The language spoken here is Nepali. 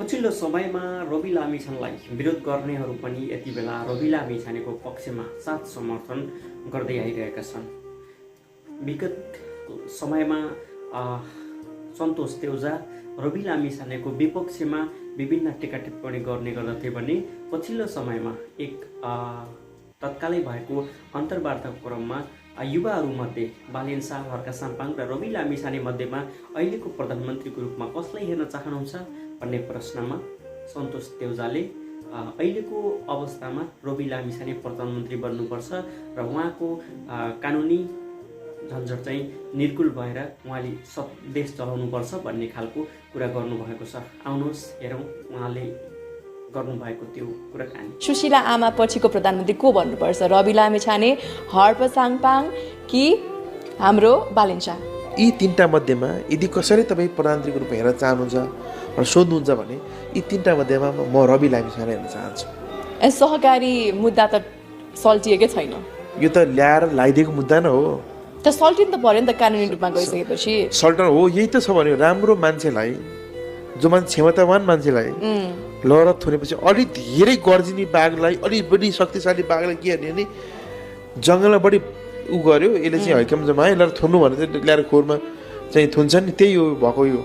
पछिल्लो समयमा रवि लामिछानेलाई विरोध गर्नेहरू पनि यति बेला रवि लामिछानेको पक्षमा साथ समर्थन गर्दै आइरहेका छन्। विगत समयमा सन्तोष देउजा रवि लामिछानेको विपक्षमा विभिन्न टिका टिप्पणी गर्ने गर्दथे भने पछिल्लो समयमा एक तत्कालै भएको अन्तर्वार्ताको क्रममा युवाहरूमध्ये बालेन शाह, हर्का साम्पाङ र रवि लामिछाने मध्येमा अहिलेको प्रधानमन्त्रीको रूपमा कसलाई हेर्न चाहनुहुन्छ भन्ने प्रश्नमा सन्तोष देउजाले अहिलेको अवस्थामा रवि लामिछाने प्रधानमन्त्री बन्नुपर्छ र उहाँको कानुनी झन्झट चाहिँ निर्कुल भएर उहाँले देश चलाउनुपर्छ भन्ने खालको कुरा गर्नुभएको छ। आउनुहोस् हेरौँ उहाँले गर्नुभएको त्यो कुराकानी। सुशीला आमा पछिको प्रधानमन्त्री को भन्नुपर्छ, रवि लामिछाने, हर्प साङपाङ कि हाम्रो बालेन शाह? यी तीनटा मध्येमा यदि कसरी तपाईँ प्रधानमन्त्रीको रूपमा हेर्न चाहनुहुन्छ र सोध्नुहुन्छ भने यी तीनटा मध्येमा म रवि लामिछाने हेर्न चाहन्छु। सहकारी मुद्दा त सल्टिएकै छैन, यो त ल्याएर लगाइदिएको मुद्दा नै हो। त सल्टिनु त पर्यो नि त कानुनी रूपमा गइसकेपछि। सल्टन हो, यही त छ भने राम्रो मान्छेलाई, जो मान्छे क्षमतावान मान्छेलाई लहर थुनेपछि अलि धेरै गर्जिने बाघलाई, अलि बढी शक्तिशाली बाघलाई के गर्ने नि जङ्गलमा बढी उ गर्यो, यसले चाहिँ हैकम जमायो, ल्याएर थुन्नु भने चाहिँ ल्याएर खोरमा चाहिँ थुन्छ नि, त्यही हो भएको यो।